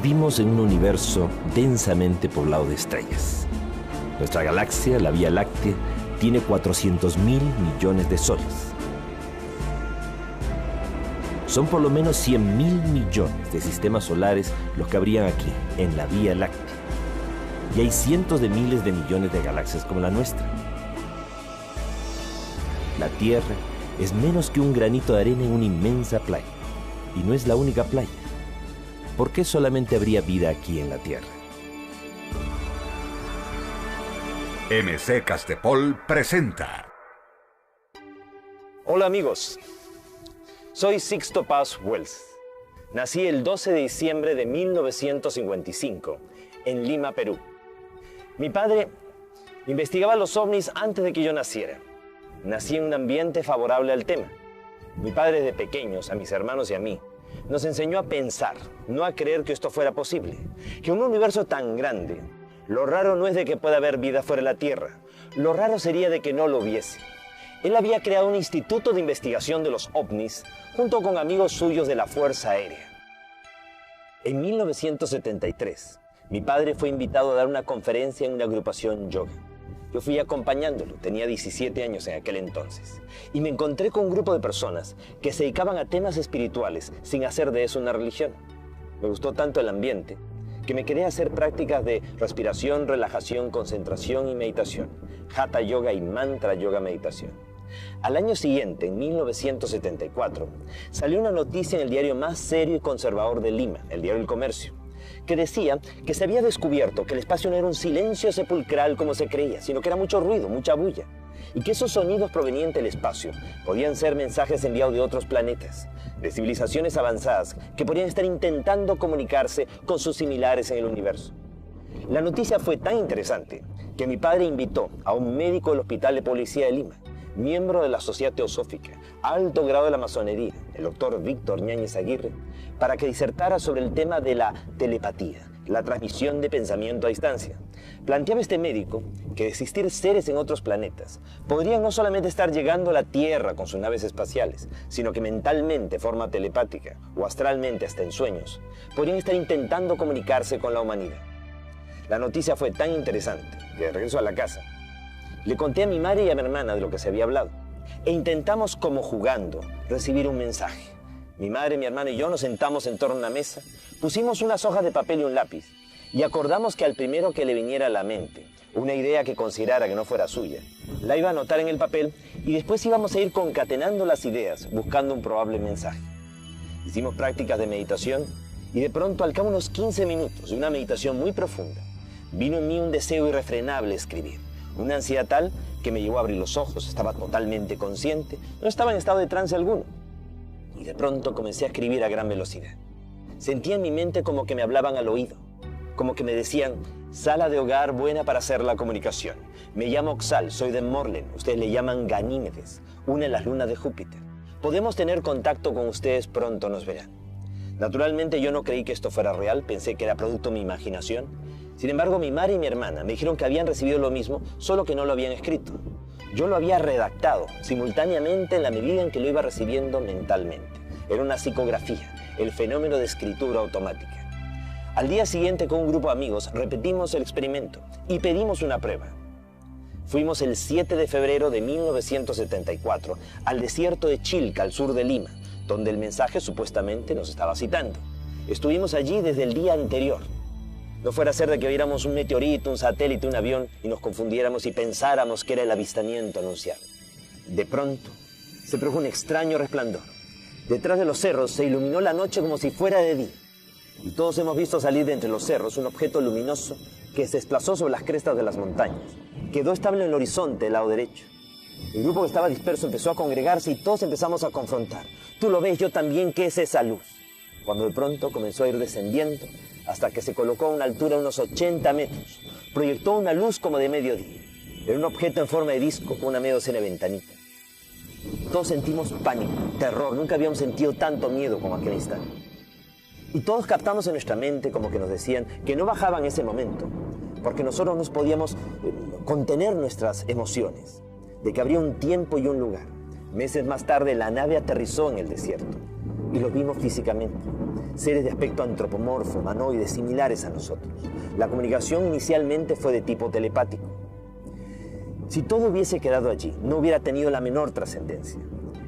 Vivimos en un universo densamente poblado de estrellas. Nuestra galaxia, la Vía Láctea, tiene 400.000 millones de soles. Son por lo menos 100.000 millones de sistemas solares los que habrían aquí, en la Vía Láctea. Y hay cientos de miles de millones de galaxias como la nuestra. La Tierra es menos que un granito de arena en una inmensa playa. Y no es la única playa. ¿Por qué solamente habría vida aquí en la Tierra? MC Castepol presenta. Hola amigos, soy Sixto Paz Wells. Nací el 12 de diciembre de 1955 en Lima, Perú. Mi padre investigaba los ovnis antes de que yo naciera. Nací en un ambiente favorable al tema. Mi padre desde pequeños, a mis hermanos y a mí, nos enseñó a pensar, no a creer que esto fuera posible. Que un universo tan grande, lo raro no es de que pueda haber vida fuera de la Tierra, lo raro sería de que no lo hubiese. Él había creado un instituto de investigación de los ovnis junto con amigos suyos de la Fuerza Aérea. En 1973, mi padre fue invitado a dar una conferencia en una agrupación yoga. Yo fui acompañándolo, tenía 17 años en aquel entonces, y me encontré con un grupo de personas que se dedicaban a temas espirituales sin hacer de eso una religión. Me gustó tanto el ambiente que me quedé a hacer prácticas de respiración, relajación, concentración y meditación, Hatha Yoga y Mantra Yoga Meditación. Al año siguiente, en 1974, salió una noticia en el diario más serio y conservador de Lima, el Diario El Comercio, que decía que se había descubierto que el espacio no era un silencio sepulcral como se creía, sino que era mucho ruido, mucha bulla, y que esos sonidos provenientes del espacio podían ser mensajes enviados de otros planetas, de civilizaciones avanzadas que podrían estar intentando comunicarse con sus similares en el universo. La noticia fue tan interesante que mi padre invitó a un médico del Hospital de Policía de Lima, miembro de la Sociedad Teosófica, alto grado de la masonería, el doctor Víctor Ñáñez Aguirre, para que disertara sobre el tema de la telepatía, la transmisión de pensamiento a distancia. Planteaba este médico que de existir seres en otros planetas, podrían no solamente estar llegando a la Tierra con sus naves espaciales, sino que mentalmente, de forma telepática, o astralmente hasta en sueños, podrían estar intentando comunicarse con la humanidad. La noticia fue tan interesante que de regreso a la casa, le conté a mi madre y a mi hermana de lo que se había hablado e intentamos, como jugando, recibir un mensaje. Mi madre, mi hermana y yo nos sentamos en torno a una mesa, pusimos unas hojas de papel y un lápiz y acordamos que al primero que le viniera a la mente una idea que considerara que no fuera suya, la iba a anotar en el papel y después íbamos a ir concatenando las ideas buscando un probable mensaje. Hicimos prácticas de meditación y de pronto, al cabo de unos 15 minutos de una meditación muy profunda, vino en mí un deseo irrefrenable de escribir. Una ansiedad tal que me llevó a abrir los ojos, estaba totalmente consciente, no estaba en estado de trance alguno. Y de pronto comencé a escribir a gran velocidad. Sentía en mi mente como que me hablaban al oído, como que me decían, sala de hogar buena para hacer la comunicación. Me llamo Oxal, soy de Morlen, ustedes le llaman Ganímedes, una de las lunas de Júpiter. Podemos tener contacto con ustedes, pronto nos verán. Naturalmente yo no creí que esto fuera real, pensé que era producto de mi imaginación. Sin embargo, mi madre y mi hermana me dijeron que habían recibido lo mismo, solo que no lo habían escrito. Yo lo había redactado simultáneamente en la medida en que lo iba recibiendo mentalmente. Era una psicografía, el fenómeno de escritura automática. Al día siguiente, con un grupo de amigos, repetimos el experimento y pedimos una prueba. Fuimos el 7 de febrero de 1974 al desierto de Chilca, al sur de Lima, donde el mensaje supuestamente nos estaba citando. Estuvimos allí desde el día anterior. No fuera a ser de que viéramos un meteorito, un satélite, un avión y nos confundiéramos y pensáramos que era el avistamiento anunciado. De pronto, se produjo un extraño resplandor. Detrás de los cerros se iluminó la noche como si fuera de día. Y todos hemos visto salir de entre los cerros un objeto luminoso que se desplazó sobre las crestas de las montañas. Quedó estable en el horizonte del lado derecho. El grupo que estaba disperso empezó a congregarse y todos empezamos a confrontar. Tú lo ves, yo también, ¿qué es esa luz? Cuando de pronto comenzó a ir descendiendo hasta que se colocó a una altura de unos 80 metros. Proyectó una luz como de mediodía. Era un objeto en forma de disco con una media docena de ventanitas. Todos sentimos pánico, terror. Nunca habíamos sentido tanto miedo como aquel instante. Y todos captamos en nuestra mente como que nos decían que no bajaban ese momento, porque nosotros no podíamos contener nuestras emociones, de que habría un tiempo y un lugar. Meses más tarde la nave aterrizó en el desierto y lo vimos físicamente. seres de aspecto antropomorfo, humanoides, similares a nosotros. La comunicación inicialmente fue de tipo telepático. Si todo hubiese quedado allí, no hubiera tenido la menor trascendencia.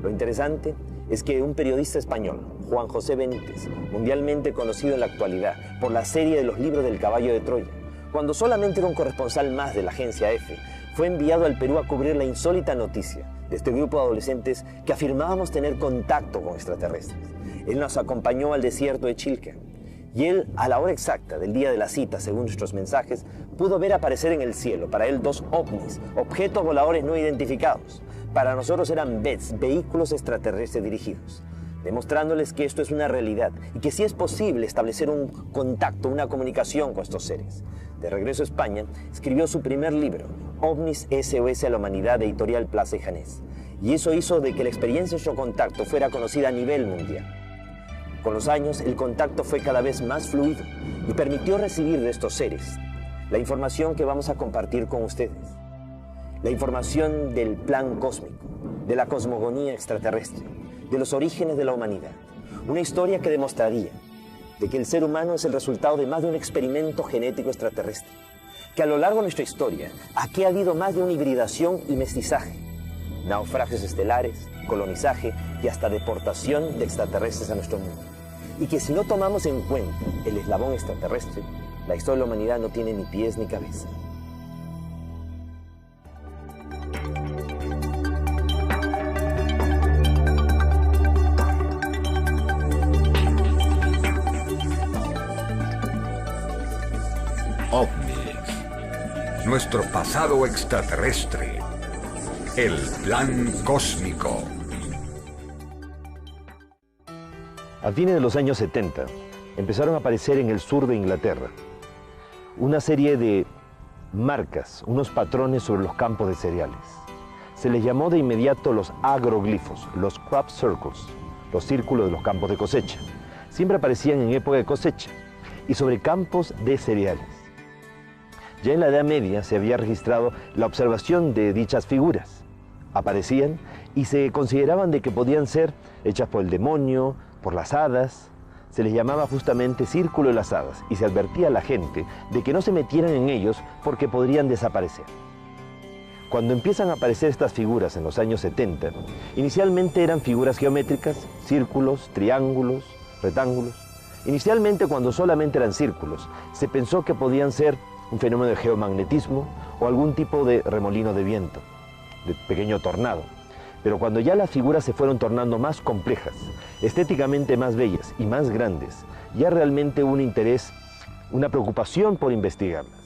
Lo interesante es que un periodista español, Juan José Benítez, mundialmente conocido en la actualidad por la serie de los libros del caballo de Troya, cuando solamente era un corresponsal más de la agencia EFE, fue enviado al Perú a cubrir la insólita noticia de este grupo de adolescentes que afirmábamos tener contacto con extraterrestres. Él nos acompañó al desierto de Chilca y él, a la hora exacta del día de la cita, según nuestros mensajes, pudo ver aparecer en el cielo, para él, 2 ovnis, objetos voladores no identificados. Para nosotros eran BETs, vehículos extraterrestres dirigidos, demostrándoles que esto es una realidad y que sí es posible establecer un contacto, una comunicación con estos seres. De regreso a España, escribió su primer libro, OVNIs SOS a la Humanidad, de Editorial Plaza y Janés. Y eso hizo de que la experiencia de su contacto fuera conocida a nivel mundial. Con los años, el contacto fue cada vez más fluido y permitió recibir de estos seres la información que vamos a compartir con ustedes. La información del plan cósmico, de la cosmogonía extraterrestre, de los orígenes de la humanidad. Una historia que demostraría de que el ser humano es el resultado de más de un experimento genético extraterrestre. Que a lo largo de nuestra historia, aquí ha habido más de una hibridación y mestizaje. Naufragios estelares, colonizaje y hasta deportación de extraterrestres a nuestro mundo. Y que si no tomamos en cuenta el eslabón extraterrestre, la historia de la humanidad no tiene ni pies ni cabeza. OVNIs. Nuestro pasado extraterrestre. El plan cósmico. A fines de los años 70, empezaron a aparecer en el sur de Inglaterra una serie de marcas, unos patrones sobre los campos de cereales. Se les llamó de inmediato los agroglifos, los crop circles, los círculos de los campos de cosecha. Siempre aparecían en época de cosecha y sobre campos de cereales. Ya en la Edad Media se había registrado la observación de dichas figuras. Aparecían y se consideraban de que podían ser hechas por el demonio, por las hadas. Se les llamaba justamente Círculo de las Hadas y se advertía a la gente de que no se metieran en ellos porque podrían desaparecer. Cuando empiezan a aparecer estas figuras en los años 70, inicialmente eran figuras geométricas, círculos, triángulos, rectángulos. Inicialmente, cuando solamente eran círculos, se pensó que podían ser un fenómeno de geomagnetismo o algún tipo de remolino de viento, de pequeño tornado. Pero cuando ya las figuras se fueron tornando más complejas, estéticamente más bellas y más grandes, ya realmente hubo un interés, una preocupación por investigarlas.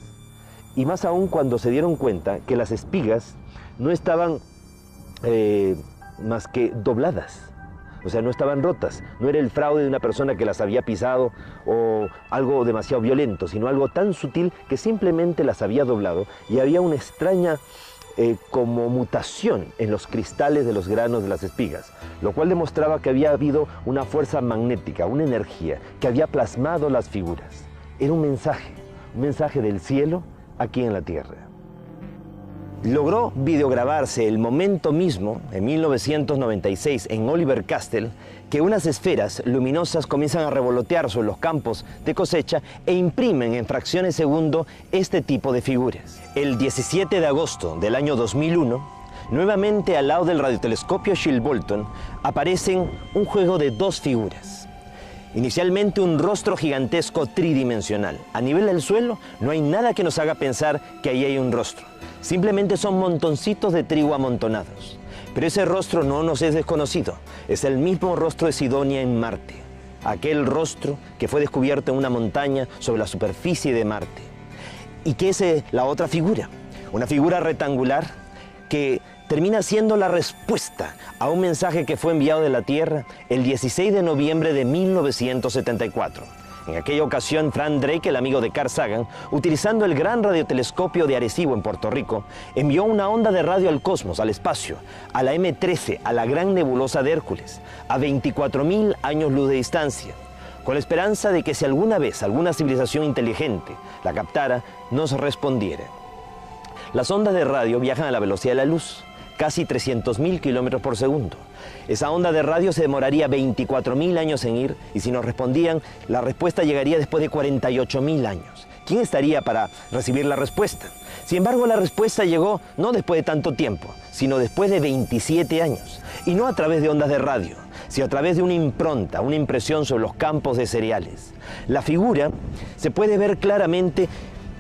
Y más aún cuando se dieron cuenta que las espigas no estaban más que dobladas. O sea, no estaban rotas, no era el fraude de una persona que las había pisado o algo demasiado violento, sino algo tan sutil que simplemente las había doblado y había una extraña como mutación en los cristales de los granos de las espigas, lo cual demostraba que había habido una fuerza magnética, una energía que había plasmado las figuras. Era un mensaje del cielo aquí en la tierra. Logró videograbarse el momento mismo, en 1996, en Oliver Castle, que unas esferas luminosas comienzan a revolotear sobre los campos de cosecha e imprimen en fracciones de segundo este tipo de figuras. El 17 de agosto del año 2001, nuevamente al lado del radiotelescopio Shilbolton, aparecen un juego de 2 figuras. Inicialmente un rostro gigantesco tridimensional. A nivel del suelo no hay nada que nos haga pensar que ahí hay un rostro. Simplemente son montoncitos de trigo amontonados. Pero ese rostro no nos es desconocido. Es el mismo rostro de Sidonia en Marte. Aquel rostro que fue descubierto en una montaña sobre la superficie de Marte. ¿Y qué es la otra figura? Una figura rectangular que termina siendo la respuesta a un mensaje que fue enviado de la Tierra el 16 de noviembre de 1974. En aquella ocasión, Frank Drake, el amigo de Carl Sagan, utilizando el gran radiotelescopio de Arecibo en Puerto Rico, envió una onda de radio al cosmos, al espacio, a la M13, a la gran nebulosa de Hércules, a 24.000 años luz de distancia, con la esperanza de que si alguna vez alguna civilización inteligente la captara, nos respondiera. Las ondas de radio viajan a la velocidad de la luz, casi 300.000 kilómetros por segundo. Esa onda de radio se demoraría 24.000 años en ir, y si nos respondían, la respuesta llegaría después de 48.000 años. ¿Quién estaría para recibir la respuesta? Sin embargo, la respuesta llegó no después de tanto tiempo, sino después de 27 años. Y no a través de ondas de radio, sino a través de una impronta, una impresión sobre los campos de cereales. La figura se puede ver claramente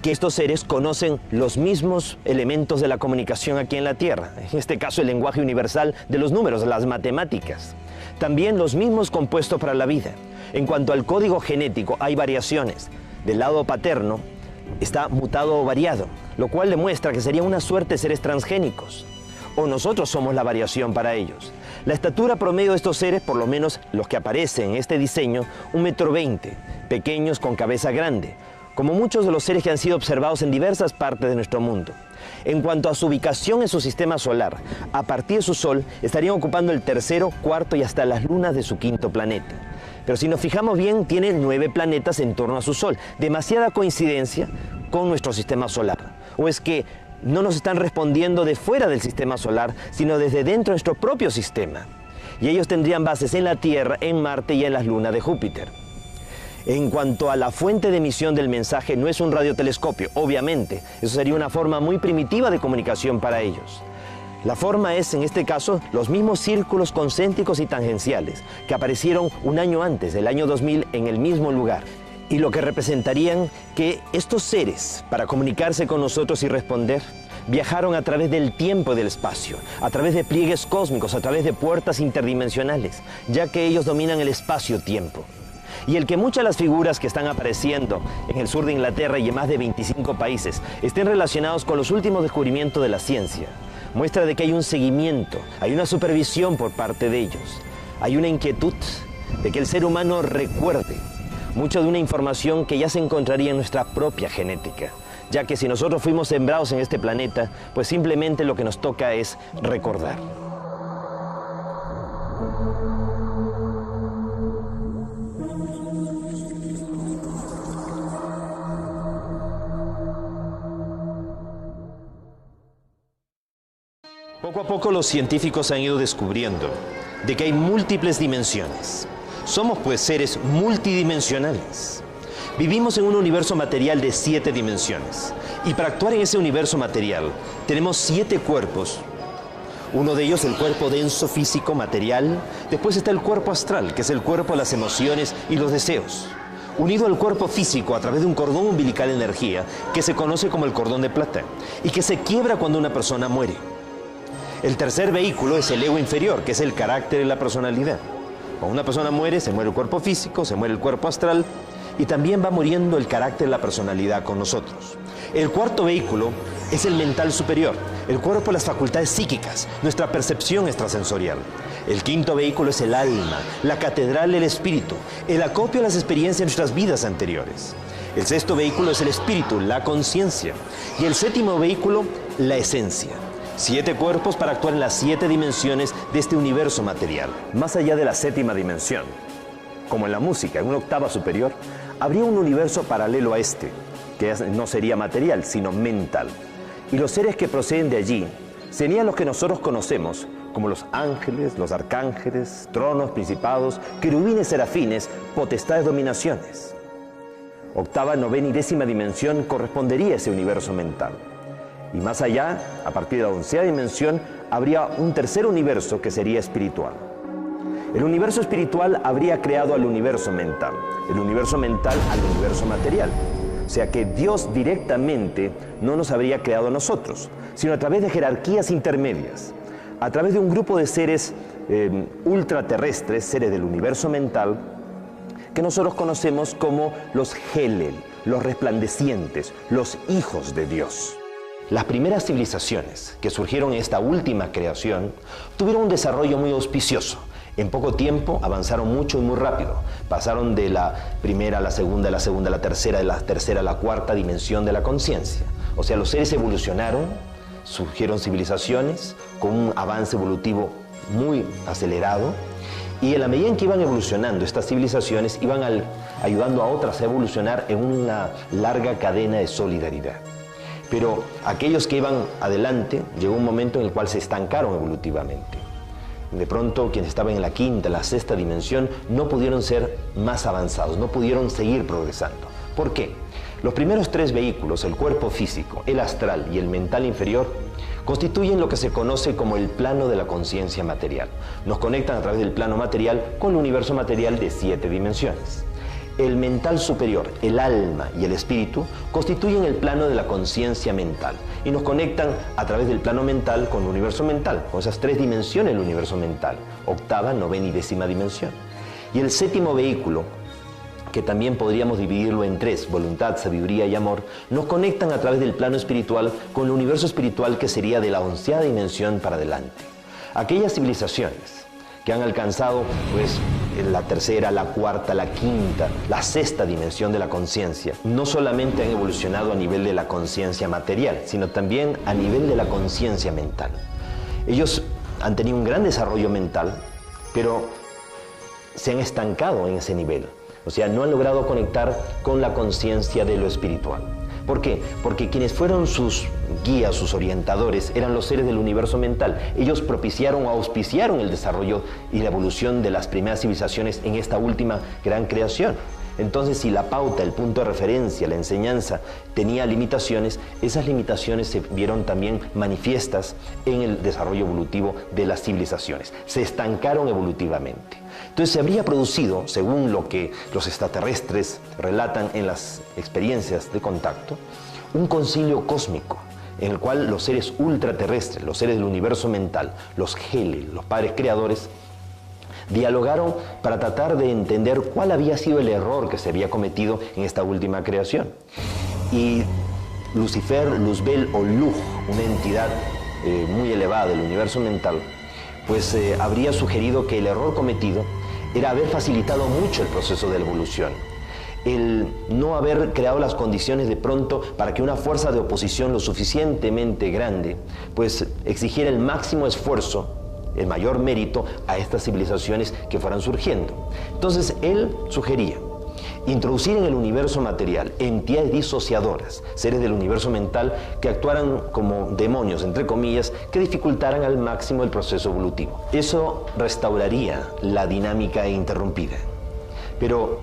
que estos seres conocen los mismos elementos de la comunicación aquí en la Tierra. En este caso, el lenguaje universal de los números, las matemáticas. También los mismos compuestos para la vida. En cuanto al código genético, hay variaciones. Del lado paterno está mutado o variado, lo cual demuestra que sería una suerte de seres transgénicos. O nosotros somos la variación para ellos. La estatura promedio de estos seres, por lo menos los que aparecen en este diseño, 1,20 m, pequeños con cabeza grande, como muchos de los seres que han sido observados en diversas partes de nuestro mundo. En cuanto a su ubicación en su sistema solar, a partir de su Sol, estarían ocupando el tercero, cuarto y hasta las lunas de su quinto planeta. Pero si nos fijamos bien, tiene 9 planetas en torno a su Sol. Demasiada coincidencia con nuestro sistema solar. ¿O es que no nos están respondiendo de fuera del sistema solar, sino desde dentro de nuestro propio sistema? Y ellos tendrían bases en la Tierra, en Marte y en las lunas de Júpiter. En cuanto a la fuente de emisión del mensaje, no es un radiotelescopio, obviamente. Eso sería una forma muy primitiva de comunicación para ellos. La forma es, en este caso, los mismos círculos concéntricos y tangenciales que aparecieron un año antes, el año 2000, en el mismo lugar. Y lo que representarían que estos seres, para comunicarse con nosotros y responder, viajaron a través del tiempo y del espacio, a través de pliegues cósmicos, a través de puertas interdimensionales, ya que ellos dominan el espacio-tiempo. Y el que muchas de las figuras que están apareciendo en el sur de Inglaterra y en más de 25 países estén relacionados con los últimos descubrimientos de la ciencia, muestra de que hay un seguimiento, hay una supervisión por parte de ellos. Hay una inquietud de que el ser humano recuerde mucho de una información que ya se encontraría en nuestra propia genética, ya que si nosotros fuimos sembrados en este planeta, pues simplemente lo que nos toca es recordar. Poco a poco los científicos han ido descubriendo de que hay múltiples dimensiones. Somos pues seres multidimensionales. Vivimos en un universo material de 7 dimensiones. Y para actuar en ese universo material tenemos 7 cuerpos. Uno de ellos el cuerpo denso, físico, material. Después está el cuerpo astral, que es el cuerpo de las emociones y los deseos. Unido al cuerpo físico a través de un cordón umbilical de energía que se conoce como el cordón de plata y que se quiebra cuando una persona muere. El tercer vehículo es el ego inferior, que es el carácter y la personalidad. Cuando una persona muere, se muere el cuerpo físico, se muere el cuerpo astral y también va muriendo el carácter y la personalidad con nosotros. El cuarto vehículo es el mental superior, el cuerpo de las facultades psíquicas, nuestra percepción extrasensorial. El quinto vehículo es el alma, la catedral del espíritu, el acopio de las experiencias de nuestras vidas anteriores. El sexto vehículo es el espíritu, la conciencia. Y el séptimo vehículo, la esencia. 7 cuerpos para actuar en las 7 dimensiones de este universo material. Más allá de la séptima dimensión, como en la música, en una octava superior, habría un universo paralelo a este, que no sería material, sino mental. Y los seres que proceden de allí serían los que nosotros conocemos como los ángeles, los arcángeles, tronos, principados, querubines, serafines, potestades, dominaciones. Octava, novena y décima dimensión correspondería a ese universo mental. Y más allá, a partir de la 11ª dimensión, habría un tercer universo que sería espiritual. El universo espiritual habría creado al universo mental, el universo mental al universo material. O sea que Dios directamente no nos habría creado a nosotros, sino a través de jerarquías intermedias, a través de un grupo de seres ultraterrestres, seres del universo mental, que nosotros conocemos como los Helel, los resplandecientes, los hijos de Dios. Las primeras civilizaciones que surgieron en esta última creación tuvieron un desarrollo muy auspicioso. En poco tiempo avanzaron mucho y muy rápido. Pasaron de la primera a la segunda, a la tercera, de la tercera a la cuarta dimensión de la conciencia. O sea, los seres evolucionaron, surgieron civilizaciones con un avance evolutivo muy acelerado. Y en la medida en que iban evolucionando estas civilizaciones, iban ayudando a otras a evolucionar en una larga cadena de solidaridad. Pero aquellos que iban adelante, llegó un momento en el cual se estancaron evolutivamente. De pronto, quienes estaban en la quinta, la sexta dimensión, no pudieron ser más avanzados, no pudieron seguir progresando. ¿Por qué? Los primeros tres vehículos, el cuerpo físico, el astral y el mental inferior, constituyen lo que se conoce como el plano de la conciencia material. Nos conectan a través del plano material con el universo material de 7 dimensiones. El mental superior, el alma y el espíritu constituyen el plano de la conciencia mental y nos conectan a través del plano mental con el universo mental, con esas 3 dimensiones del universo mental, octava, novena y décima dimensión. Y el séptimo vehículo, que también podríamos dividirlo en 3, voluntad, sabiduría y amor, nos conectan a través del plano espiritual con el universo espiritual que sería de la 11ª dimensión para adelante. Aquellas civilizaciones que han alcanzado pues la tercera, la cuarta, la quinta, la sexta dimensión de la conciencia, no solamente han evolucionado a nivel de la conciencia material, sino también a nivel de la conciencia mental. Ellos han tenido un gran desarrollo mental, pero se han estancado en ese nivel. O sea, no han logrado conectar con la conciencia de lo espiritual. ¿Por qué? Porque quienes fueron sus guías, sus orientadores, eran los seres del universo mental. Ellos propiciaron o auspiciaron el desarrollo y la evolución de las primeras civilizaciones en esta última gran creación. Entonces, si la pauta, el punto de referencia, la enseñanza tenía limitaciones, esas limitaciones se vieron también manifiestas en el desarrollo evolutivo de las civilizaciones. Se estancaron evolutivamente. Entonces se habría producido, según lo que los extraterrestres relatan en las experiencias de contacto, un concilio cósmico en el cual los seres ultraterrestres, los seres del universo mental, los Heli, los padres creadores, dialogaron para tratar de entender cuál había sido el error que se había cometido en esta última creación. Y Lucifer, Luzbel o Luj, una entidad muy elevada del universo mental, pues habría sugerido que el error cometido era haber facilitado mucho el proceso de la evolución. El no haber creado las condiciones de pronto para que una fuerza de oposición lo suficientemente grande, pues exigiera el máximo esfuerzo, el mayor mérito a estas civilizaciones que fueran surgiendo. Entonces él sugería introducir en el universo material entidades disociadoras, seres del universo mental que actuaran como demonios, entre comillas, que dificultaran al máximo el proceso evolutivo. Eso restauraría la dinámica interrumpida. Pero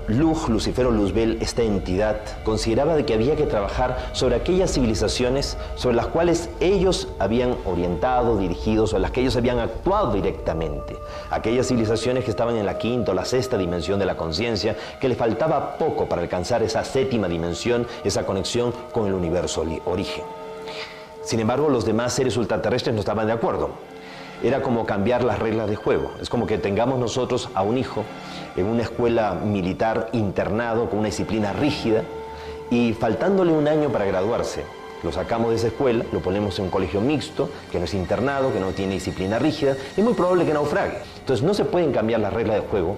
Luj, Lucifer o Luzbel, esta entidad, consideraba de que había que trabajar sobre aquellas civilizaciones sobre las cuales ellos habían orientado, dirigido, sobre las que ellos habían actuado directamente. Aquellas civilizaciones que estaban en la quinta o la sexta dimensión de la conciencia, que les faltaba poco para alcanzar esa séptima dimensión, esa conexión con el universo origen. Sin embargo, los demás seres ultraterrestres no estaban de acuerdo. Era como cambiar las reglas de juego. Es como que tengamos nosotros a un hijo en una escuela militar internado con una disciplina rígida y faltándole un año para graduarse, lo sacamos de esa escuela, lo ponemos en un colegio mixto, que no es internado, que no tiene disciplina rígida, es muy probable que naufrague. Entonces no se pueden cambiar las reglas de juego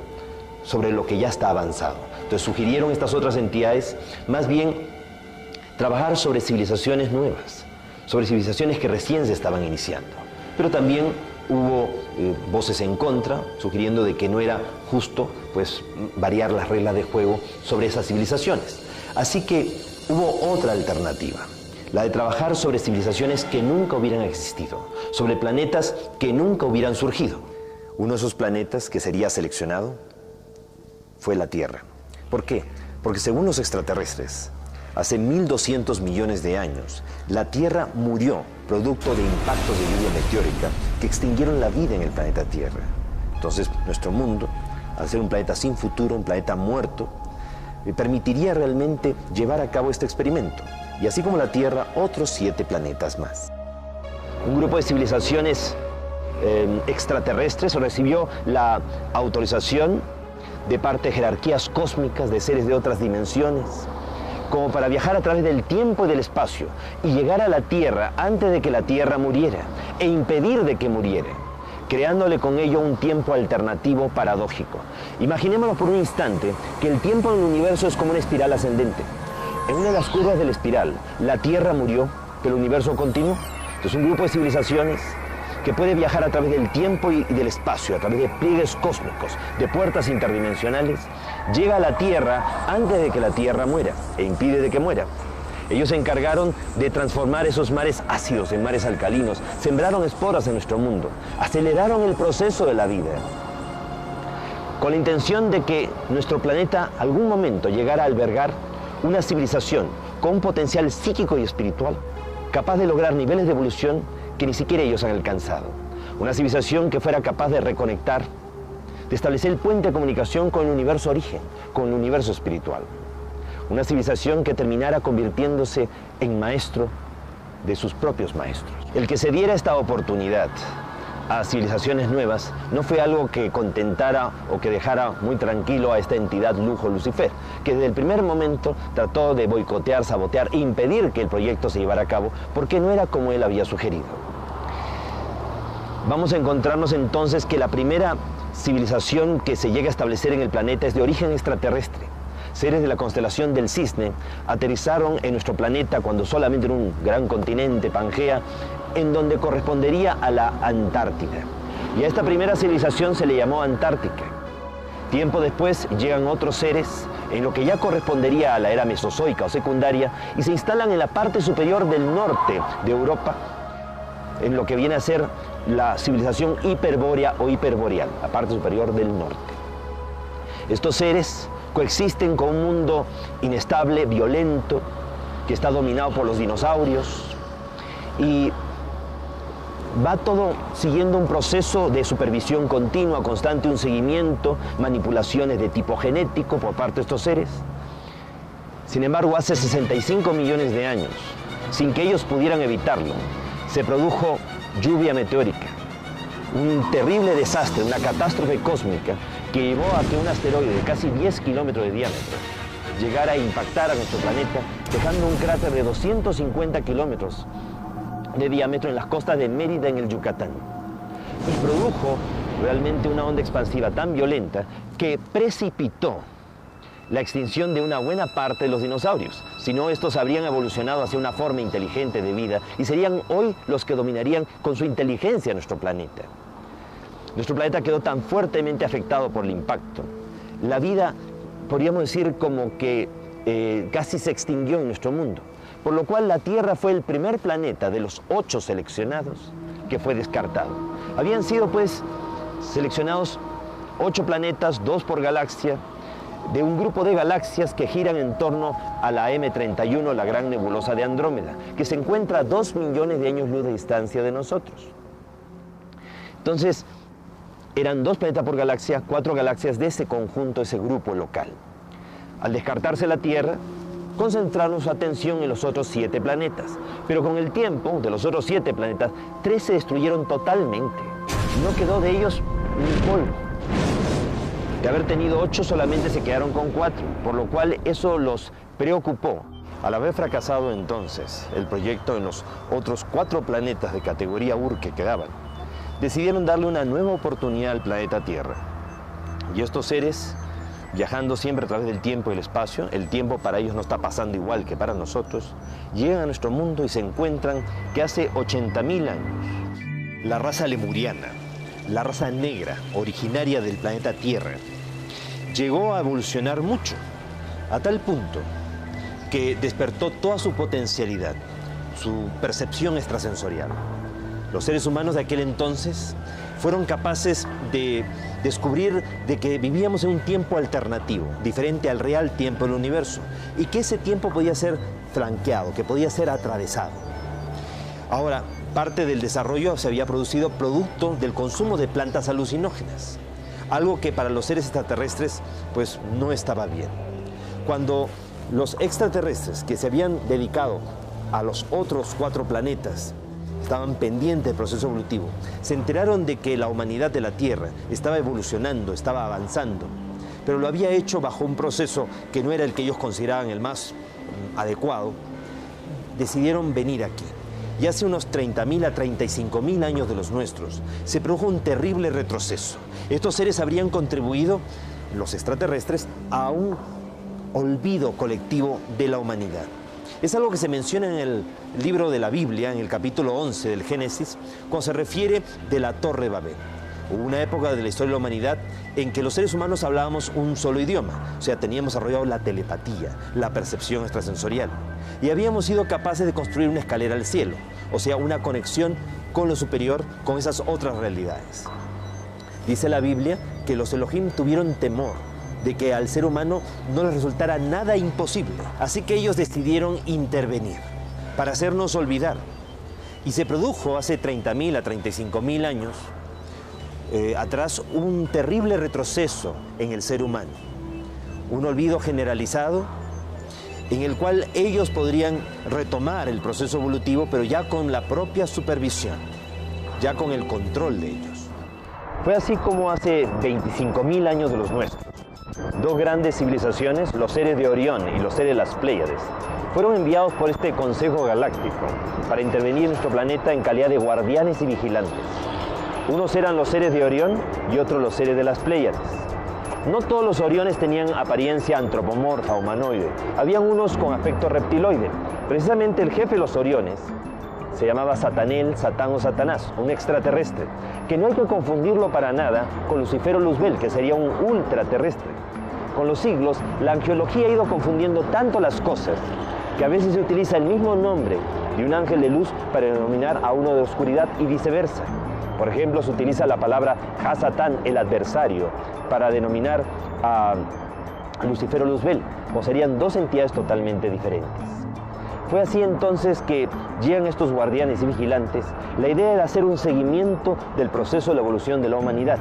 sobre lo que ya está avanzado. Entonces sugirieron estas otras entidades más bien trabajar sobre civilizaciones nuevas, sobre civilizaciones que recién se estaban iniciando. Pero también hubo voces en contra, sugiriendo de que no era justo pues, variar las reglas de juego sobre esas civilizaciones. Así que hubo otra alternativa, la de trabajar sobre civilizaciones que nunca hubieran existido, sobre planetas que nunca hubieran surgido. Uno de esos planetas que sería seleccionado fue la Tierra. ¿Por qué? Porque según los extraterrestres, hace 1200 millones de años, la Tierra murió producto de impactos de lluvia meteórica que extinguieron la vida en el planeta Tierra. Entonces, nuestro mundo, al ser un planeta sin futuro, un planeta muerto, permitiría realmente llevar a cabo este experimento. Y así como la Tierra, otros 7 planetas más. Un grupo de civilizaciones extraterrestres recibió la autorización de parte de jerarquías cósmicas de seres de otras dimensiones, como para viajar a través del tiempo y del espacio y llegar a la Tierra antes de que la Tierra muriera e impedir de que muriera, creándole con ello un tiempo alternativo paradójico. Imaginémonos por un instante que el tiempo en el universo es como una espiral ascendente. En una de las curvas de la espiral, la Tierra murió, pero el universo continuó. Entonces un grupo de civilizaciones que puede viajar a través del tiempo y del espacio, a través de pliegues cósmicos, de puertas interdimensionales, llega a la Tierra antes de que la Tierra muera e impide de que muera. Ellos se encargaron de transformar esos mares ácidos en mares alcalinos, sembraron esporas en nuestro mundo, aceleraron el proceso de la vida, con la intención de que nuestro planeta algún momento llegara a albergar una civilización con un potencial psíquico y espiritual, capaz de lograr niveles de evolución que ni siquiera ellos han alcanzado. Una civilización que fuera capaz de reconectar, de establecer el puente de comunicación con el universo origen, con el universo espiritual. Una civilización que terminara convirtiéndose en maestro de sus propios maestros. El que se diera esta oportunidad a civilizaciones nuevas no fue algo que contentara o que dejara muy tranquilo a esta entidad lujo Lucifer, que desde el primer momento trató de boicotear, sabotear e impedir que el proyecto se llevara a cabo porque no era como él había sugerido. Vamos a encontrarnos entonces que la primera civilización que se llega a establecer en el planeta es de origen extraterrestre. Seres de la constelación del Cisne aterrizaron en nuestro planeta cuando solamente era un gran continente, Pangea, en donde correspondería a la Antártida. Y a esta primera civilización se le llamó Antártica. Tiempo después llegan otros seres en lo que ya correspondería a la era mesozoica o secundaria y se instalan en la parte superior del norte de Europa, en lo que viene a ser la civilización hiperbórea o hiperboreal, la parte superior del norte. Estos seres coexisten con un mundo inestable, violento, que está dominado por los dinosaurios y va todo siguiendo un proceso de supervisión continua, constante, un seguimiento, manipulaciones de tipo genético por parte de estos seres. Sin embargo, hace 65 millones de años, sin que ellos pudieran evitarlo, se produjo lluvia meteórica, un terrible desastre, una catástrofe cósmica que llevó a que un asteroide de casi 10 kilómetros de diámetro llegara a impactar a nuestro planeta, dejando un cráter de 250 kilómetros de diámetro en las costas de Mérida, en el Yucatán. Y produjo realmente una onda expansiva tan violenta que precipitó la extinción de una buena parte de los dinosaurios. Si no, estos habrían evolucionado hacia una forma inteligente de vida y serían hoy los que dominarían con su inteligencia nuestro planeta. Nuestro planeta quedó tan fuertemente afectado por el impacto. La vida, podríamos decir, como que casi se extinguió en nuestro mundo. Por lo cual la Tierra fue el primer planeta de los 8 seleccionados que fue descartado. Habían sido pues seleccionados 8 planetas, 2 por galaxia, de un grupo de galaxias que giran en torno a la M31, la gran nebulosa de Andrómeda, que se encuentra a 2 millones de años luz de distancia de nosotros. Entonces, eran 2 planetas por galaxia, 4 galaxias de ese conjunto, ese grupo local. Al descartarse la Tierra, concentraron su atención en los otros 7 planetas. Pero con el tiempo, de los otros 7 planetas, 3 se destruyeron totalmente. No quedó de ellos ni polvo. De haber tenido 8, solamente se quedaron con 4, por lo cual eso los preocupó. Al haber fracasado entonces el proyecto en los otros 4 planetas de categoría Ur que quedaban, decidieron darle una nueva oportunidad al planeta Tierra. Y estos seres, viajando siempre a través del tiempo y el espacio, el tiempo para ellos no está pasando igual que para nosotros, llegan a nuestro mundo y se encuentran que hace 80.000 años, la raza lemuriana, la raza negra, originaria del planeta Tierra, llegó a evolucionar mucho, a tal punto que despertó toda su potencialidad, su percepción extrasensorial. Los seres humanos de aquel entonces fueron capaces de descubrir de que vivíamos en un tiempo alternativo, diferente al real tiempo del universo, y que ese tiempo podía ser flanqueado, que podía ser atravesado. Ahora, parte del desarrollo se había producido producto del consumo de plantas alucinógenas, algo que para los seres extraterrestres pues no estaba bien. Cuando los extraterrestres que se habían dedicado a los otros 4 planetas estaban pendientes del proceso evolutivo, se enteraron de que la humanidad de la Tierra estaba evolucionando, estaba avanzando, pero lo había hecho bajo un proceso que no era el que ellos consideraban el más adecuado, decidieron venir aquí. Y hace unos 30.000 a 35.000 años de los nuestros, se produjo un terrible retroceso. Estos seres habrían contribuido, los extraterrestres, a un olvido colectivo de la humanidad. Es algo que se menciona en el libro de la Biblia, en el capítulo 11 del Génesis, cuando se refiere de la Torre de Babel. Hubo una época de la historia de la humanidad en que los seres humanos hablábamos un solo idioma, o sea, teníamos desarrollado la telepatía, la percepción extrasensorial, y habíamos sido capaces de construir una escalera al cielo, o sea, una conexión con lo superior, con esas otras realidades. Dice la Biblia que los Elohim tuvieron temor de que al ser humano no les resultara nada imposible, así que ellos decidieron intervenir para hacernos olvidar. Y se produjo hace 30.000 a 35.000 años atrás un terrible retroceso en el ser humano, un olvido generalizado en el cual ellos podrían retomar el proceso evolutivo, pero ya con la propia supervisión, ya con el control de ellos. Fue así como hace 25.000 años de los nuestros, dos grandes civilizaciones, los seres de Orión y los seres de las Pléyades, fueron enviados por este Consejo Galáctico para intervenir en nuestro planeta en calidad de guardianes y vigilantes. Unos eran los seres de Orión y otros los seres de las Pléyades. No todos los Oriones tenían apariencia antropomorfa, humanoide. Habían unos con aspecto reptiloide. Precisamente el jefe de los Oriones se llamaba Satanel, Satán o Satanás, un extraterrestre, que no hay que confundirlo para nada con Lucifero Luzbel, que sería un ultraterrestre. Con los siglos, la angeología ha ido confundiendo tanto las cosas que a veces se utiliza el mismo nombre de un ángel de luz para denominar a uno de oscuridad y viceversa. Por ejemplo, se utiliza la palabra Ha-Satán, el adversario, para denominar a Lucifero Luzbel, o serían dos entidades totalmente diferentes. Fue así entonces que llegan estos guardianes y vigilantes. La idea era hacer un seguimiento del proceso de la evolución de la humanidad.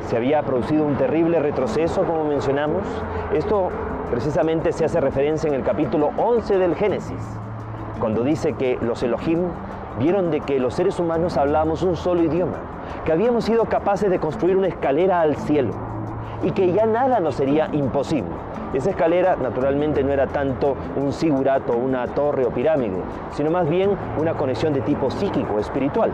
Se había producido un terrible retroceso, como mencionamos. Esto precisamente se hace referencia en el capítulo 11 del Génesis, cuando dice que los Elohim vieron de que los seres humanos hablábamos un solo idioma, que habíamos sido capaces de construir una escalera al cielo y que ya nada nos sería imposible. Esa escalera naturalmente no era tanto un zigurato, una torre o pirámide, sino más bien una conexión de tipo psíquico, espiritual.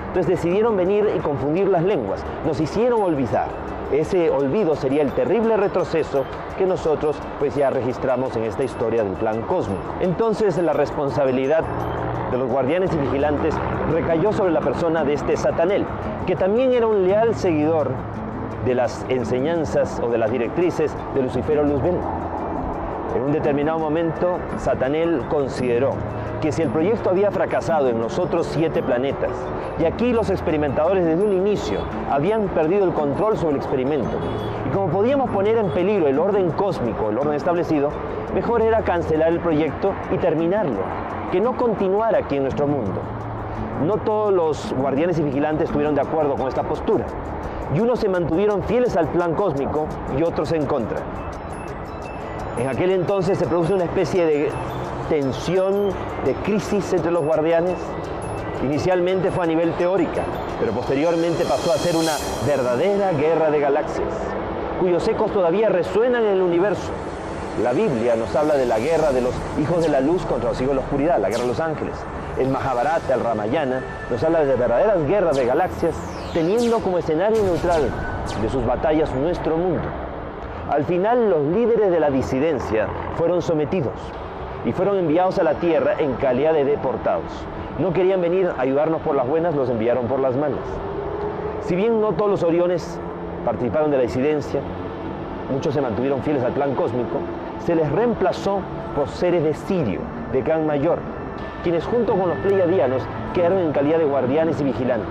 Entonces decidieron venir y confundir las lenguas, nos hicieron olvidar. Ese olvido sería el terrible retroceso que nosotros pues ya registramos en esta historia del plan cósmico. Entonces la responsabilidad de los guardianes y vigilantes recayó sobre la persona de este Satanel, que también era un leal seguidor de las enseñanzas o de las directrices de Lucifero Luzbel. En un determinado momento, Satanel consideró que si el proyecto había fracasado en los otros 7 planetas, y aquí los experimentadores desde un inicio habían perdido el control sobre el experimento, y como podíamos poner en peligro el orden cósmico, el orden establecido, mejor era cancelar el proyecto y terminarlo, que no continuara aquí en nuestro mundo. No todos los guardianes y vigilantes estuvieron de acuerdo con esta postura, y unos se mantuvieron fieles al plan cósmico y otros en contra. En aquel entonces se produce una especie de tensión, de crisis entre los guardianes. Inicialmente fue a nivel teórica, pero posteriormente pasó a ser una verdadera guerra de galaxias, cuyos ecos todavía resuenan en el universo. La Biblia nos habla de la guerra de los hijos de la luz contra los hijos de la oscuridad, la guerra de los ángeles. El Mahabharata, el Ramayana, nos habla de verdaderas guerras de galaxias, teniendo como escenario neutral de sus batallas nuestro mundo. Al final, los líderes de la disidencia fueron sometidos y fueron enviados a la Tierra en calidad de deportados. No querían venir a ayudarnos por las buenas, los enviaron por las malas. Si bien no todos los Oriones participaron de la disidencia, muchos se mantuvieron fieles al plan cósmico, se les reemplazó por seres de Sirio, de Can Mayor, quienes junto con los pleiadianos quedaron en calidad de guardianes y vigilantes.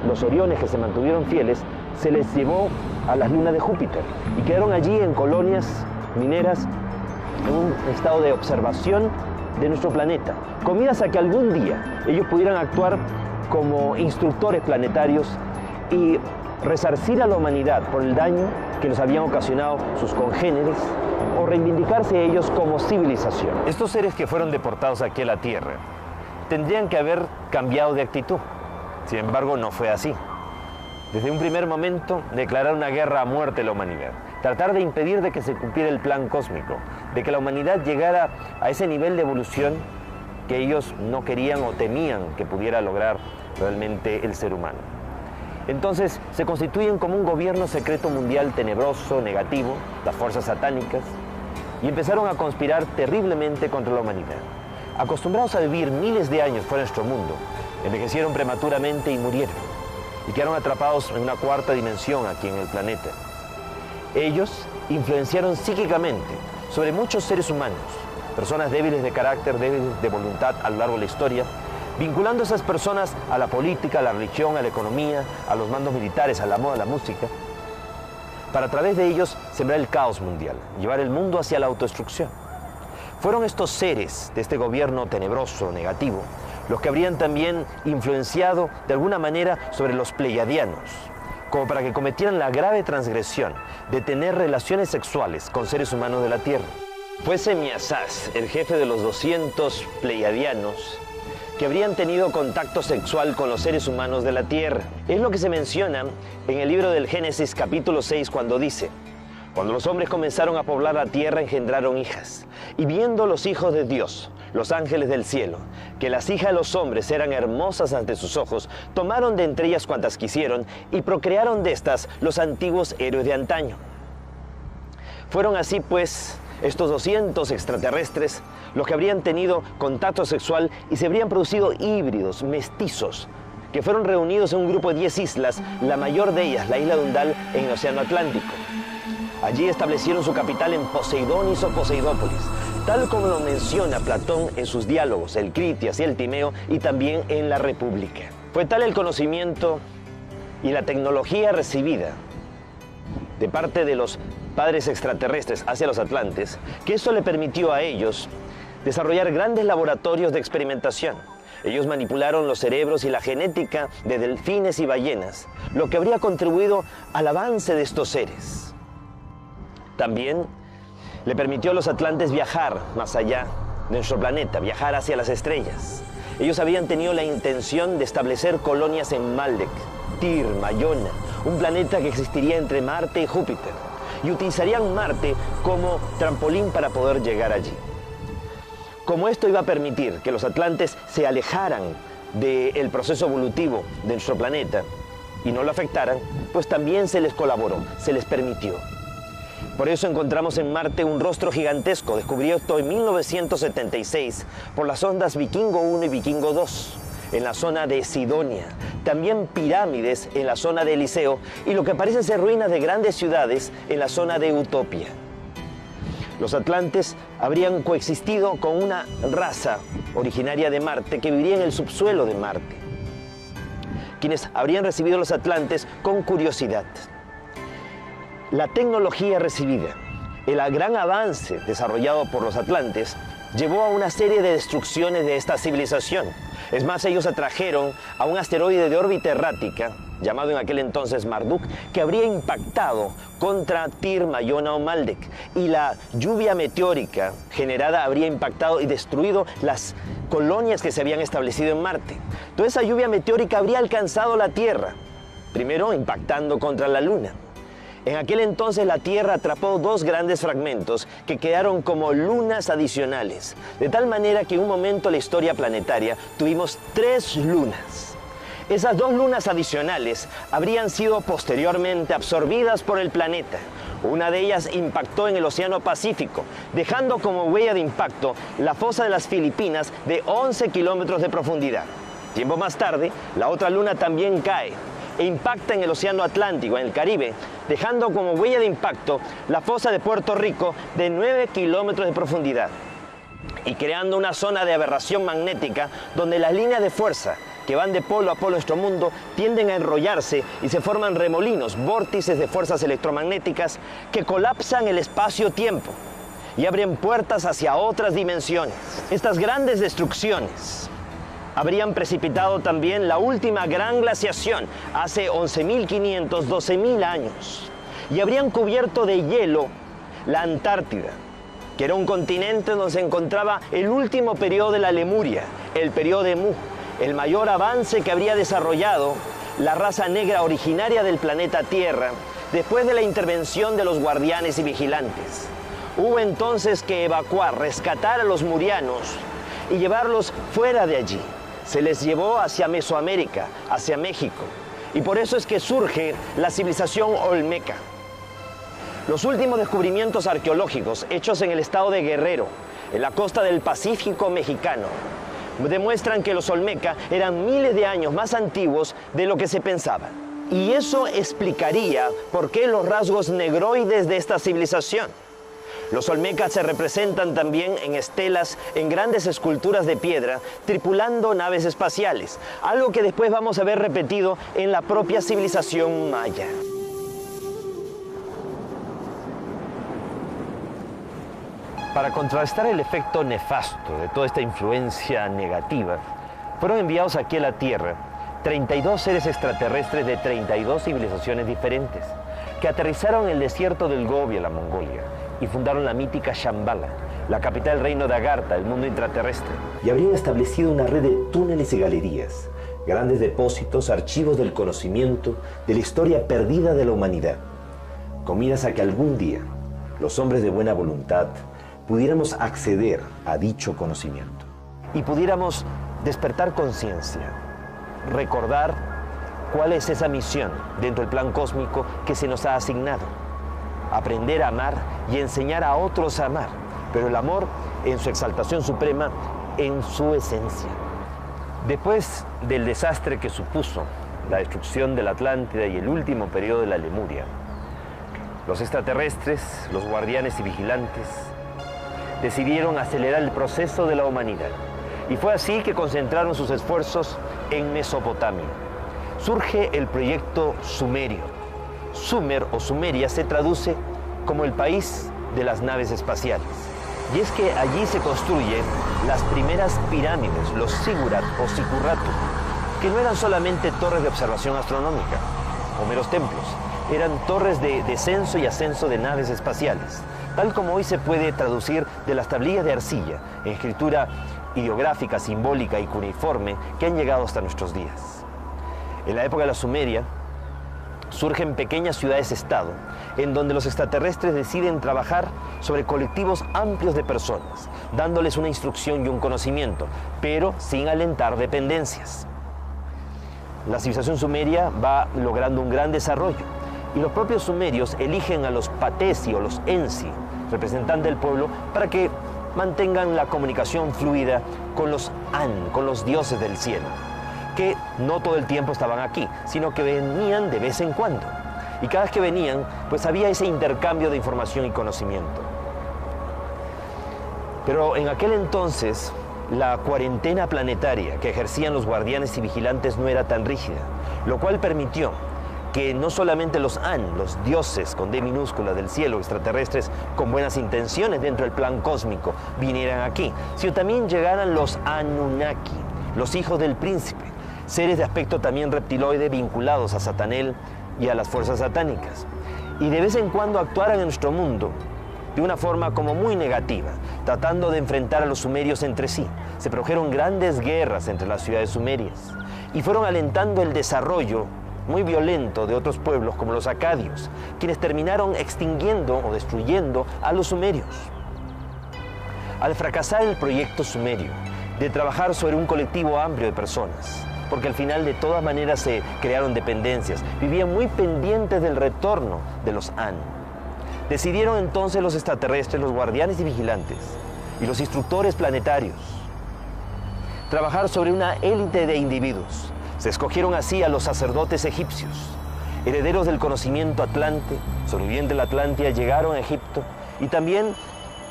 Los Oriones que se mantuvieron fieles se les llevó a las lunas de Júpiter y quedaron allí en colonias mineras en un estado de observación de nuestro planeta, con miras a que algún día ellos pudieran actuar como instructores planetarios y resarcir a la humanidad por el daño que les habían ocasionado sus congéneres o reivindicarse ellos como civilización. Estos seres que fueron deportados aquí a la Tierra tendrían que haber cambiado de actitud. Sin embargo, no fue así. Desde un primer momento, declarar una guerra a muerte a la humanidad, tratar de impedir de que se cumpliera el plan cósmico, de que la humanidad llegara a ese nivel de evolución que ellos no querían o temían que pudiera lograr realmente el ser humano. Entonces se constituyen como un gobierno secreto mundial tenebroso, negativo, las fuerzas satánicas, y empezaron a conspirar terriblemente contra la humanidad. Acostumbrados a vivir miles de años fuera de nuestro mundo, envejecieron prematuramente y murieron. y quedaron atrapados en una cuarta dimensión aquí en el planeta. Ellos influenciaron psíquicamente sobre muchos seres humanos, personas débiles de carácter, débiles de voluntad a lo largo de la historia, vinculando a esas personas a la política, a la religión, a la economía, a los mandos militares, a la moda, a la música, para a través de ellos sembrar el caos mundial, llevar el mundo hacia la autodestrucción. Fueron estos seres de este gobierno tenebroso, negativo, los que habrían también influenciado de alguna manera sobre los pleiadianos, como para que cometieran la grave transgresión de tener relaciones sexuales con seres humanos de la Tierra. Fue Semiasaz, el jefe de los 200 pleiadianos, que habrían tenido contacto sexual con los seres humanos de la Tierra. Es lo que se menciona en el libro del Génesis capítulo 6 cuando dice: cuando los hombres comenzaron a poblar la tierra engendraron hijas, y viendo los hijos de Dios, los ángeles del cielo, que las hijas de los hombres eran hermosas ante sus ojos, tomaron de entre ellas cuantas quisieron y procrearon de estas los antiguos héroes de antaño. Fueron así pues estos 200 extraterrestres los que habrían tenido contacto sexual y se habrían producido híbridos, mestizos, que fueron reunidos en un grupo de 10 islas, la mayor de ellas, la isla de Undal, en el Océano Atlántico. Allí establecieron su capital en Poseidonis o Poseidópolis, tal como lo menciona Platón en sus diálogos, el Critias y el Timeo, y también en la República. Fue tal el conocimiento y la tecnología recibida de parte de los padres extraterrestres hacia los atlantes, que eso le permitió a ellos desarrollar grandes laboratorios de experimentación. Ellos manipularon los cerebros y la genética de delfines y ballenas, lo que habría contribuido al avance de estos seres. También le permitió a los atlantes viajar más allá de nuestro planeta, viajar hacia las estrellas. Ellos habían tenido la intención de establecer colonias en Maldek, Tir, Mayona, un planeta que existiría entre Marte y Júpiter, y utilizarían Marte como trampolín para poder llegar allí. Como esto iba a permitir que los atlantes se alejaran del proceso evolutivo de nuestro planeta y no lo afectaran, pues también se les colaboró, se les permitió. Por eso encontramos en Marte un rostro gigantesco descubierto en 1976 por las sondas Vikingo 1 y Vikingo 2 en la zona de Sidonia, también pirámides en la zona de Eliseo y lo que parecen ser ruinas de grandes ciudades en la zona de Utopia. Los atlantes habrían coexistido con una raza originaria de Marte que viviría en el subsuelo de Marte, quienes habrían recibido a los atlantes con curiosidad. La tecnología recibida, el gran avance desarrollado por los atlantes, llevó a una serie de destrucciones de esta civilización. Es más, ellos atrajeron a un asteroide de órbita errática, llamado en aquel entonces Marduk, que habría impactado contra Tir, Mayona o Maldek, y la lluvia meteórica generada habría impactado y destruido las colonias que se habían establecido en Marte. Toda esa lluvia meteórica habría alcanzado la Tierra, primero impactando contra la Luna. En aquel entonces la Tierra atrapó dos grandes fragmentos que quedaron como lunas adicionales, de tal manera que en un momento en la historia planetaria tuvimos 3 lunas. Esas 2 lunas adicionales habrían sido posteriormente absorbidas por el planeta. Una de ellas impactó en el Océano Pacífico, dejando como huella de impacto la fosa de las Filipinas de 11 kilómetros de profundidad. Tiempo más tarde, la otra luna también cae e impacta en el Océano Atlántico, en el Caribe, dejando como huella de impacto la fosa de Puerto Rico de 9 kilómetros de profundidad y creando una zona de aberración magnética donde las líneas de fuerza que van de polo a polo de nuestro mundo tienden a enrollarse y se forman remolinos, vórtices de fuerzas electromagnéticas que colapsan el espacio-tiempo y abren puertas hacia otras dimensiones. Estas grandes destrucciones habrían precipitado también la última gran glaciación hace 11.500, 12.000 años y habrían cubierto de hielo la Antártida, que era un continente donde se encontraba el último periodo de la Lemuria, el periodo de Mu, el mayor avance que habría desarrollado la raza negra originaria del planeta Tierra después de la intervención de los guardianes y vigilantes. Hubo entonces que evacuar, rescatar a los murianos y llevarlos fuera de allí. Se les llevó hacia Mesoamérica, hacia México. Y por eso es que surge la civilización olmeca. Los últimos descubrimientos arqueológicos hechos en el estado de Guerrero, en la costa del Pacífico mexicano, demuestran que los Olmeca eran miles de años más antiguos de lo que se pensaba. Y eso explicaría por qué los rasgos negroides de esta civilización. Los Olmecas se representan también en estelas, en grandes esculturas de piedra, tripulando naves espaciales, algo que después vamos a ver repetido en la propia civilización maya. Para contrarrestar el efecto nefasto de toda esta influencia negativa, fueron enviados aquí a la Tierra 32 seres extraterrestres de 32 civilizaciones diferentes, que aterrizaron en el desierto del Gobi, en la Mongolia, y fundaron la mítica Shambhala, la capital del reino de Agartha, el mundo intraterrestre. Y habrían establecido una red de túneles y galerías, grandes depósitos, archivos del conocimiento, de la historia perdida de la humanidad, con miras a que algún día los hombres de buena voluntad pudiéramos acceder a dicho conocimiento. Y pudiéramos despertar conciencia, recordar cuál es esa misión dentro del plan cósmico que se nos ha asignado. Aprender a amar y enseñar a otros a amar, pero el amor en su exaltación suprema, en su esencia. Después del desastre que supuso la destrucción de la Atlántida y el último periodo de la Lemuria, los extraterrestres, los guardianes y vigilantes, decidieron acelerar el proceso de la humanidad. Y fue así que concentraron sus esfuerzos en Mesopotamia. Surge el proyecto Sumerio. Sumer o Sumeria se traduce como el país de las naves espaciales. Y es que allí se construyen las primeras pirámides, los zigurat o sicurratu, que no eran solamente torres de observación astronómica o meros templos, eran torres de descenso y ascenso de naves espaciales, tal como hoy se puede traducir de las tablillas de arcilla en escritura ideográfica, simbólica y cuneiforme que han llegado hasta nuestros días. En la época de la Sumeria, surgen pequeñas ciudades-estado en donde los extraterrestres deciden trabajar sobre colectivos amplios de personas, dándoles una instrucción y un conocimiento, pero sin alentar dependencias. La civilización sumeria va logrando un gran desarrollo y los propios sumerios eligen a los patesi o los ensi, representantes del pueblo, para que mantengan la comunicación fluida con los An, con los dioses del cielo, que no todo el tiempo estaban aquí, sino que venían de vez en cuando. Y cada vez que venían, pues había ese intercambio de información y conocimiento. Pero en aquel entonces, la cuarentena planetaria que ejercían los guardianes y vigilantes no era tan rígida, lo cual permitió que no solamente los An, los dioses con D minúscula del cielo, extraterrestres con buenas intenciones dentro del plan cósmico, vinieran aquí, sino también llegaran los Anunnaki, los hijos del príncipe, seres de aspecto también reptiloide vinculados a Satanel y a las fuerzas satánicas. Y de vez en cuando actuaran en nuestro mundo de una forma como muy negativa, tratando de enfrentar a los sumerios entre sí. Se produjeron grandes guerras entre las ciudades sumerias y fueron alentando el desarrollo muy violento de otros pueblos como los acadios, quienes terminaron extinguiendo o destruyendo a los sumerios. Al fracasar el proyecto sumerio de trabajar sobre un colectivo amplio de personas, porque al final de todas maneras se crearon dependencias, vivían muy pendientes del retorno de los An. Decidieron entonces los extraterrestres, los guardianes y vigilantes y los instructores planetarios trabajar sobre una élite de individuos. Se escogieron así a los sacerdotes egipcios, herederos del conocimiento atlante, sobrevivientes de la Atlántida, llegaron a Egipto, y también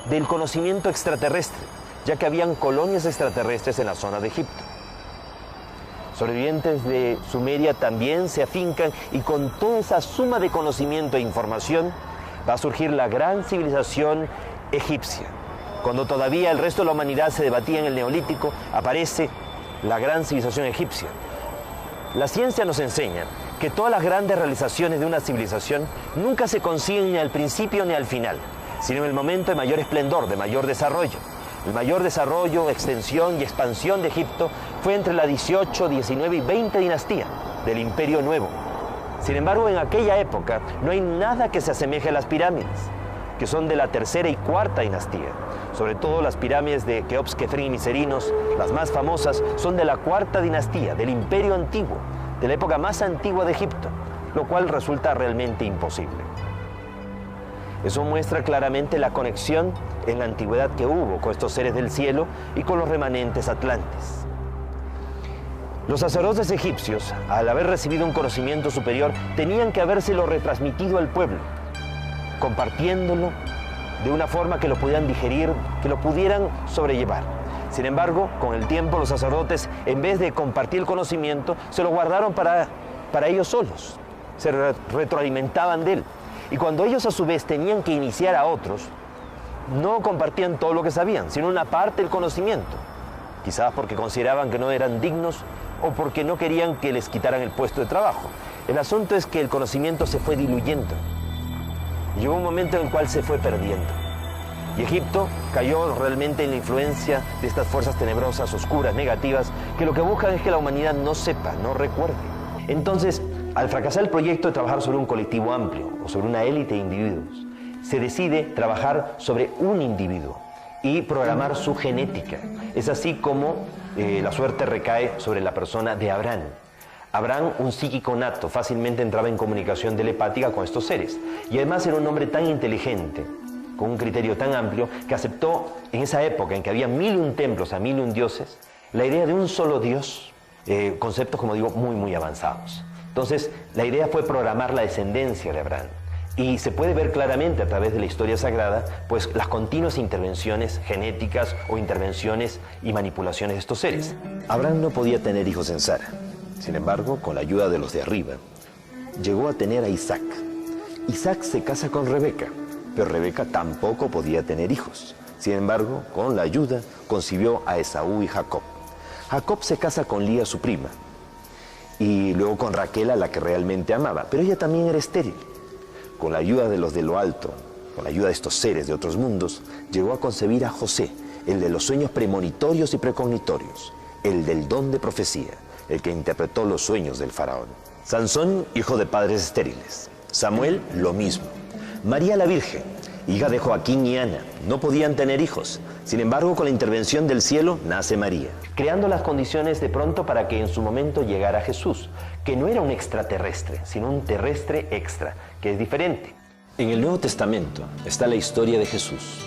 del conocimiento extraterrestre, ya que habían colonias extraterrestres en la zona de Egipto. Sobrevivientes de Sumeria también se afincan, y con toda esa suma de conocimiento e información va a surgir la gran civilización egipcia. Cuando todavía el resto de la humanidad se debatía en el Neolítico, aparece la gran civilización egipcia. La ciencia nos enseña que todas las grandes realizaciones de una civilización nunca se consiguen ni al principio ni al final, sino en el momento de mayor esplendor, de mayor desarrollo. El mayor desarrollo, extensión y expansión de Egipto fue entre la 18, 19 y 20 dinastía del Imperio Nuevo. Sin embargo, en aquella época no hay nada que se asemeje a las pirámides, que son de la tercera y cuarta dinastía. Sobre todo las pirámides de Keops, Kefren y Miserinos, las más famosas, son de la cuarta dinastía, del Imperio Antiguo, de la época más antigua de Egipto, lo cual resulta realmente imposible. Eso muestra claramente la conexión en la antigüedad que hubo con estos seres del cielo y con los remanentes atlantes. Los sacerdotes egipcios, al haber recibido un conocimiento superior, tenían que habérselo retransmitido al pueblo, compartiéndolo de una forma que lo pudieran digerir, que lo pudieran sobrellevar. Sin embargo, con el tiempo los sacerdotes, en vez de compartir el conocimiento, se lo guardaron para ellos solos, se retroalimentaban de él. Y cuando ellos a su vez tenían que iniciar a otros, no compartían todo lo que sabían, sino una parte del conocimiento, quizás porque consideraban que no eran dignos o porque no querían que les quitaran el puesto de trabajo. El asunto es que el conocimiento se fue diluyendo. Llegó un momento en el cual se fue perdiendo. Y Egipto cayó realmente en la influencia de estas fuerzas tenebrosas, oscuras, negativas, que lo que buscan es que la humanidad no sepa, no recuerde. Entonces, al fracasar el proyecto de trabajar sobre un colectivo amplio o sobre una élite de individuos, se decide trabajar sobre un individuo y programar su genética. Es así como la suerte recae sobre la persona de Abraham. Abraham, un psíquico nato, fácilmente entraba en comunicación telepática con estos seres. Y además era un hombre tan inteligente, con un criterio tan amplio, que aceptó en esa época en que había 1001 templos a 1001 dioses, la idea de un solo Dios, conceptos, como digo, muy, muy avanzados. Entonces, la idea fue programar la descendencia de Abraham. Y se puede ver claramente a través de la historia sagrada, pues las continuas intervenciones genéticas o intervenciones y manipulaciones de estos seres. Abraham no podía tener hijos en Sara. Sin embargo, con la ayuda de los de arriba, llegó a tener a Isaac. Isaac se casa con Rebeca, pero Rebeca tampoco podía tener hijos. Sin embargo, con la ayuda, concibió a Esaú y Jacob. Jacob se casa con Lía, su prima, y luego con Raquel, a la que realmente amaba, pero ella también era estéril. Con la ayuda de los de lo alto, con la ayuda de estos seres de otros mundos, llegó a concebir a José, el de los sueños premonitorios y precognitorios, el del don de profecía, el que interpretó los sueños del faraón. Sansón, hijo de padres estériles. Samuel, lo mismo. María la Virgen, hija de Joaquín y Ana, no podían tener hijos. Sin embargo, con la intervención del cielo, nace María, creando las condiciones de pronto para que en su momento llegara Jesús, que no era un extraterrestre, sino un terrestre extra, que es diferente. En el Nuevo Testamento está la historia de Jesús.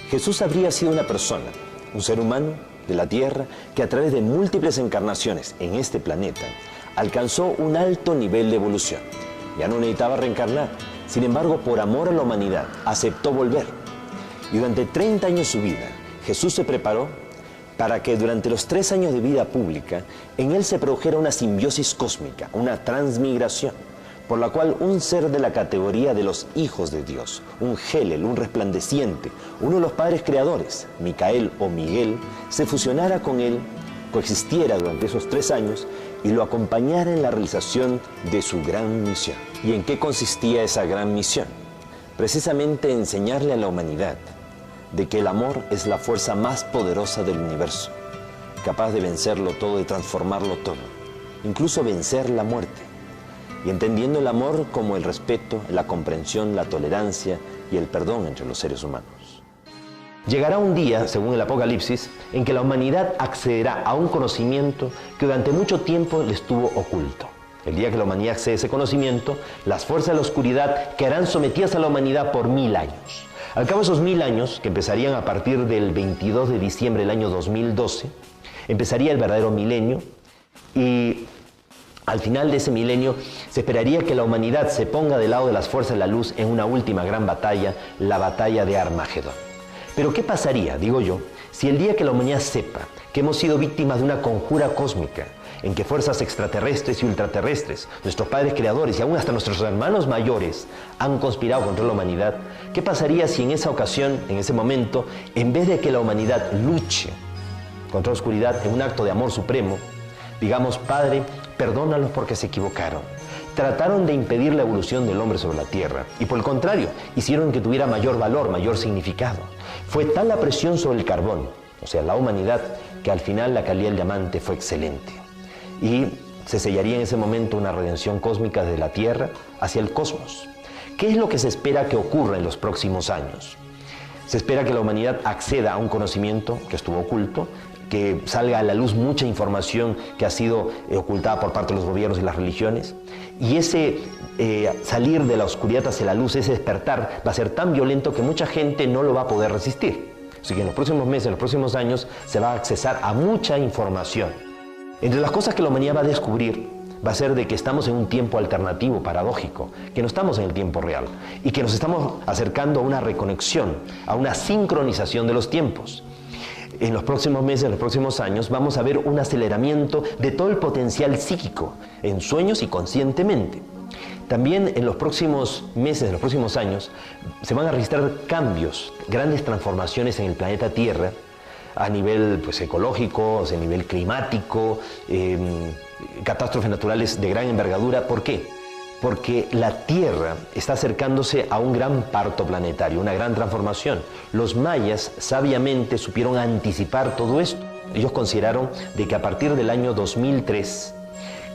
Jesús habría sido una persona, un ser humano de la Tierra, que a través de múltiples encarnaciones en este planeta, alcanzó un alto nivel de evolución. Ya no necesitaba reencarnar. Sin embargo, por amor a la humanidad, aceptó volver. Y durante 30 años de su vida, Jesús se preparó para que durante los 3 años de vida pública, en él se produjera una simbiosis cósmica, una transmigración, por la cual un ser de la categoría de los hijos de Dios, un Helel, un resplandeciente, uno de los padres creadores, Micael o Miguel, se fusionara con él, coexistiera durante esos 3 años y lo acompañara en la realización de su gran misión. ¿Y en qué consistía esa gran misión? Precisamente enseñarle a la humanidad de que el amor es la fuerza más poderosa del universo, capaz de vencerlo todo, de transformarlo todo, incluso vencer la muerte. Y entendiendo el amor como el respeto, la comprensión, la tolerancia y el perdón entre los seres humanos. Llegará un día, según el Apocalipsis, en que la humanidad accederá a un conocimiento que durante mucho tiempo le estuvo oculto. El día que la humanidad accede a ese conocimiento, las fuerzas de la oscuridad quedarán sometidas a la humanidad por 1000 años. Al cabo de esos 1000 años, que empezarían a partir del 22 de diciembre del año 2012, empezaría el verdadero milenio y al final de ese milenio se esperaría que la humanidad se ponga del lado de las fuerzas de la luz en una última gran batalla, la batalla de Armagedón. Pero ¿qué pasaría, digo yo, si el día que la humanidad sepa que hemos sido víctimas de una conjura cósmica en que fuerzas extraterrestres y ultraterrestres, nuestros padres creadores y aún hasta nuestros hermanos mayores han conspirado contra la humanidad? ¿Qué pasaría si en esa ocasión, en ese momento, en vez de que la humanidad luche contra la oscuridad en un acto de amor supremo, digamos, Padre, perdónalos porque se equivocaron? Trataron de impedir la evolución del hombre sobre la Tierra y por el contrario, hicieron que tuviera mayor valor, mayor significado. Fue tal la presión sobre el carbón, o sea, la humanidad, que al final la calidad del diamante fue excelente. Y se sellaría en ese momento una redención cósmica de la Tierra hacia el cosmos. ¿Qué es lo que se espera que ocurra en los próximos años? Se espera que la humanidad acceda a un conocimiento que estuvo oculto, que salga a la luz mucha información que ha sido ocultada por parte de los gobiernos y las religiones. Y ese salir de la oscuridad hacia la luz, ese despertar, va a ser tan violento que mucha gente no lo va a poder resistir. Así que en los próximos meses, en los próximos años, se va a accesar a mucha información. Entre las cosas que la humanidad va a descubrir, va a ser de que estamos en un tiempo alternativo, paradójico, que no estamos en el tiempo real y que nos estamos acercando a una reconexión, a una sincronización de los tiempos. En los próximos meses, en los próximos años, vamos a ver un aceleramiento de todo el potencial psíquico, en sueños y conscientemente. También en los próximos meses, en los próximos años, se van a registrar cambios, grandes transformaciones en el planeta Tierra, a nivel ecológico, a nivel climático, catástrofes naturales de gran envergadura. ¿Por qué? Porque la Tierra está acercándose a un gran parto planetario, una gran transformación. Los mayas sabiamente supieron anticipar todo esto. Ellos consideraron de que a partir del año 2003,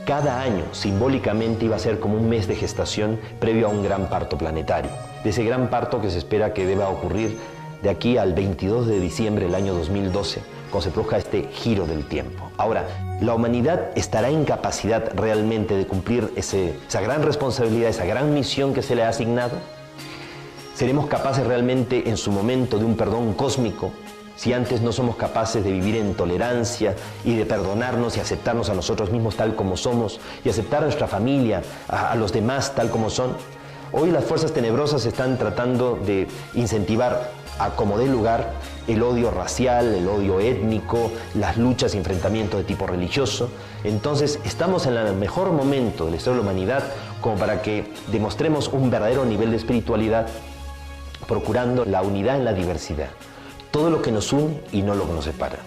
cada año simbólicamente iba a ser como un mes de gestación previo a un gran parto planetario. De ese gran parto que se espera que deba ocurrir de aquí al 22 de diciembre del año 2012, cuando se produzca este giro del tiempo. Ahora, ¿la humanidad estará en capacidad realmente de cumplir esa gran responsabilidad, esa gran misión que se le ha asignado? ¿Seremos capaces realmente en su momento de un perdón cósmico? Si antes no somos capaces de vivir en tolerancia y de perdonarnos y aceptarnos a nosotros mismos tal como somos y aceptar a nuestra familia, a los demás tal como son. Hoy las fuerzas tenebrosas están tratando de incentivar a como dé lugar el odio racial, el odio étnico, las luchas y enfrentamientos de tipo religioso. Entonces estamos en el mejor momento de la historia de la humanidad como para que demostremos un verdadero nivel de espiritualidad, procurando la unidad en la diversidad. Todo lo que nos une y no lo que nos separa.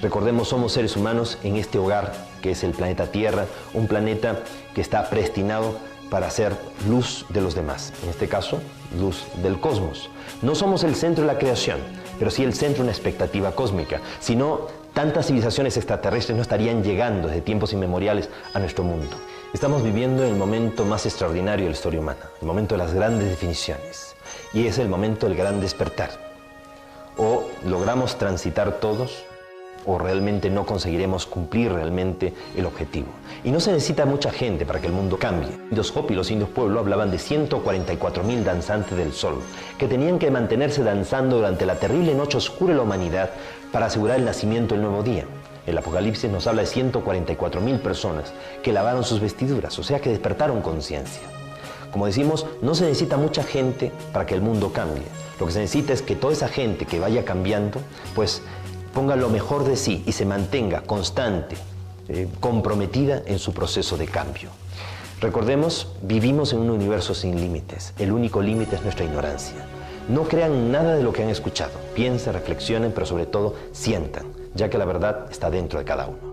Recordemos, somos seres humanos en este hogar que es el planeta Tierra, un planeta que está predestinado para ser luz de los demás, en este caso, luz del cosmos. No somos el centro de la creación, pero sí el centro de una expectativa cósmica. Si no, tantas civilizaciones extraterrestres no estarían llegando desde tiempos inmemoriales a nuestro mundo. Estamos viviendo el momento más extraordinario de la historia humana, el momento de las grandes definiciones, y es el momento del gran despertar. O logramos transitar todos, o realmente no conseguiremos cumplir realmente el objetivo. Y no se necesita mucha gente para que el mundo cambie. Los indios Hopi y los indios Pueblo hablaban de 144.000 danzantes del sol, que tenían que mantenerse danzando durante la terrible noche oscura de la humanidad para asegurar el nacimiento del nuevo día. El Apocalipsis nos habla de 144.000 personas que lavaron sus vestiduras, o sea que despertaron conciencia. Como decimos, no se necesita mucha gente para que el mundo cambie. Lo que se necesita es que toda esa gente que vaya cambiando, pues ponga lo mejor de sí y se mantenga constante, comprometida en su proceso de cambio. Recordemos, vivimos en un universo sin límites. El único límite es nuestra ignorancia. No crean nada de lo que han escuchado. Piensen, reflexionen, pero sobre todo sientan, ya que la verdad está dentro de cada uno.